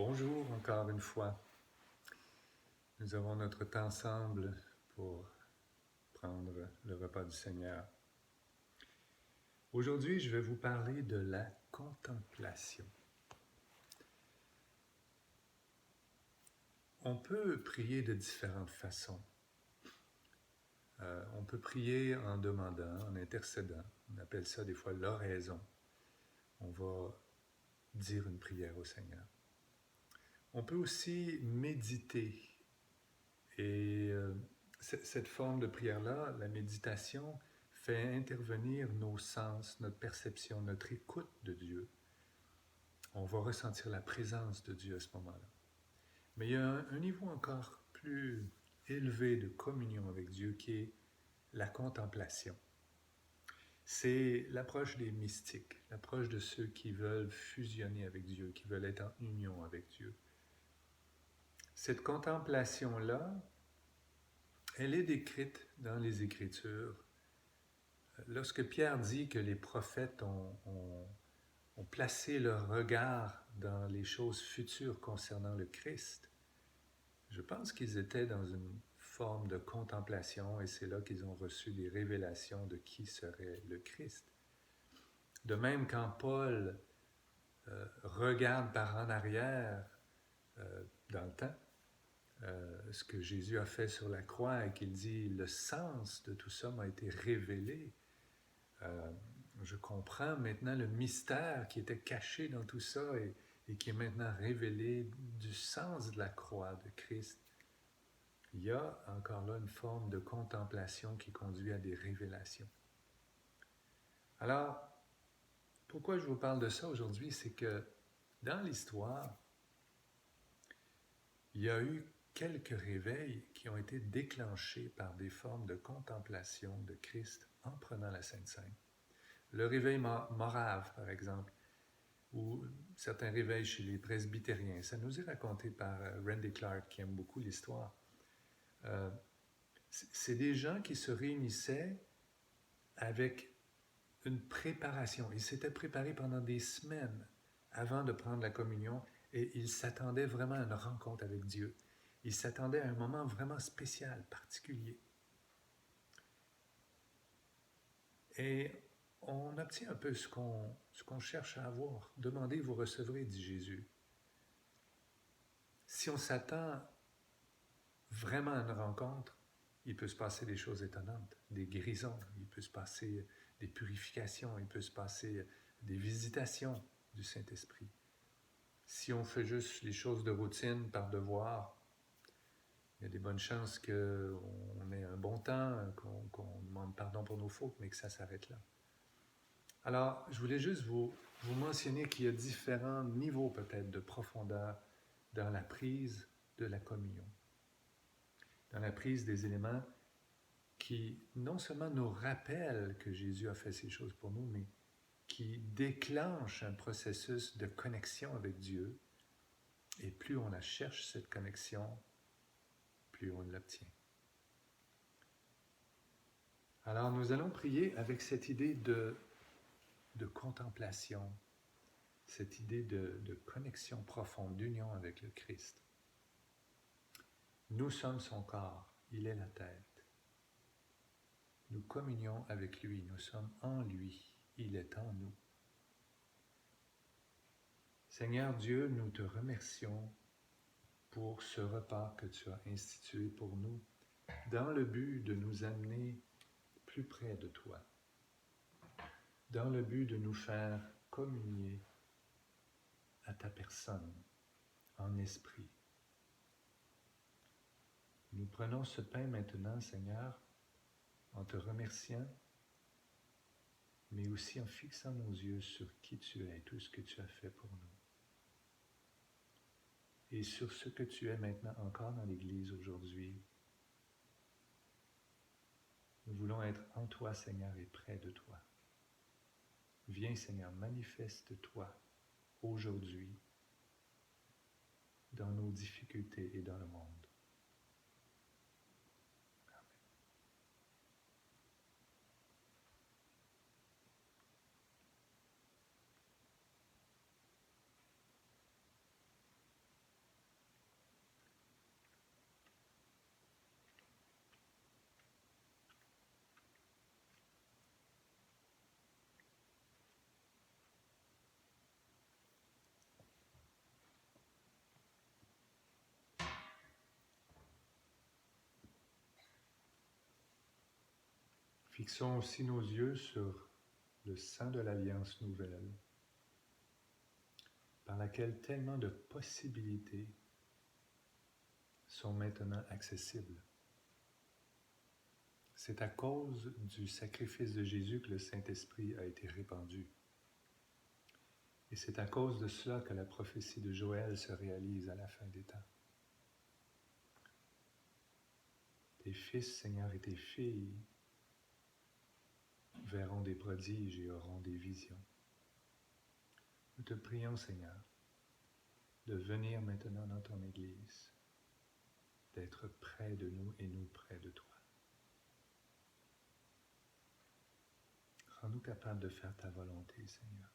Bonjour encore une fois. Nous avons notre temps ensemble pour prendre le repas du Seigneur. Aujourd'hui, je vais vous parler de la contemplation. On peut prier de différentes façons. On peut prier en demandant, en intercédant. On appelle ça des fois l'oraison. On va dire une prière au Seigneur. On peut aussi méditer. Et cette forme de prière-là, la méditation, fait intervenir nos sens, notre perception, notre écoute de Dieu. On va ressentir la présence de Dieu à ce moment-là. Mais il y a un niveau encore plus élevé de communion avec Dieu qui est la contemplation. C'est l'approche des mystiques, l'approche de ceux qui veulent fusionner avec Dieu, qui veulent être en union avec Dieu. Cette contemplation-là, elle est décrite dans les Écritures. Lorsque Pierre dit que les prophètes ont placé leur regard dans les choses futures concernant le Christ, je pense qu'ils étaient dans une forme de contemplation et c'est là qu'ils ont reçu des révélations de qui serait le Christ. De même, quand Paul regarde par en arrière dans le temps, ce que Jésus a fait sur la croix et qu'il dit « le sens de tout ça m'a été révélé », je comprends maintenant le mystère qui était caché dans tout ça et qui est maintenant révélé du sens de la croix de Christ. Il y a encore là une forme de contemplation qui conduit à des révélations. Alors, pourquoi je vous parle de ça aujourd'hui, c'est que dans l'histoire, il y a eu quelques réveils qui ont été déclenchés par des formes de contemplation de Christ en prenant la Sainte Seine. Le réveil morave, par exemple, ou certains réveils chez les presbytériens. Ça nous est raconté par Randy Clark, qui aime beaucoup l'histoire. C'est des gens qui se réunissaient avec une préparation. Ils s'étaient préparés pendant des semaines avant de prendre la communion et ils s'attendaient vraiment à une rencontre avec Dieu. Ils s'attendaient à un moment vraiment spécial, particulier. Et on obtient un peu ce qu'on cherche à avoir. Demandez, vous recevrez, dit Jésus. Si on s'attend vraiment à une rencontre, il peut se passer des choses étonnantes, des guérisons, il peut se passer des purifications, il peut se passer des visitations du Saint-Esprit. Si on fait juste les choses de routine par devoir, il y a des bonnes chances qu'on ait un bon temps, qu'on demande pardon pour nos fautes, mais que ça s'arrête là. Alors, je voulais juste vous mentionner qu'il y a différents niveaux peut-être de profondeur dans la prise de la communion, dans la prise des éléments qui non seulement nous rappellent que Jésus a fait ces choses pour nous, mais qui déclenchent un processus de connexion avec Dieu. Et plus on la cherche, cette connexion, plus on l'obtient. Alors, nous allons prier avec cette idée de contemplation, cette idée de connexion profonde, d'union avec le Christ. Nous sommes son corps, il est la tête. Nous communions avec lui, nous sommes en lui, il est en nous. Seigneur Dieu, nous te remercions pour ce repas que tu as institué pour nous, dans le but de nous amener plus près de toi, dans le but de nous faire communier à ta personne, en esprit. Nous prenons ce pain maintenant, Seigneur, en te remerciant, mais aussi en fixant nos yeux sur qui tu es et tout ce que tu as fait pour nous. Et sur ce que tu es maintenant encore dans l'Église aujourd'hui. Nous voulons être en toi, Seigneur, et près de toi. Viens, Seigneur, manifeste-toi aujourd'hui dans nos difficultés et dans le monde. Fixons aussi nos yeux sur le sang de l'Alliance nouvelle, par laquelle tellement de possibilités sont maintenant accessibles. C'est à cause du sacrifice de Jésus que le Saint-Esprit a été répandu. Et c'est à cause de cela que la prophétie de Joël se réalise à la fin des temps. Tes fils, Seigneur, et tes filles verront des prodiges et auront des visions. Nous te prions, Seigneur, de venir maintenant dans ton Église, d'être près de nous et nous près de toi. Rends-nous capables de faire ta volonté, Seigneur.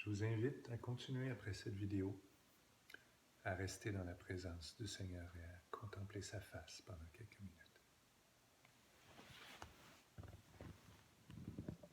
Je vous invite à continuer après cette vidéo, à rester dans la présence du Seigneur et à contempler sa face pendant quelques minutes.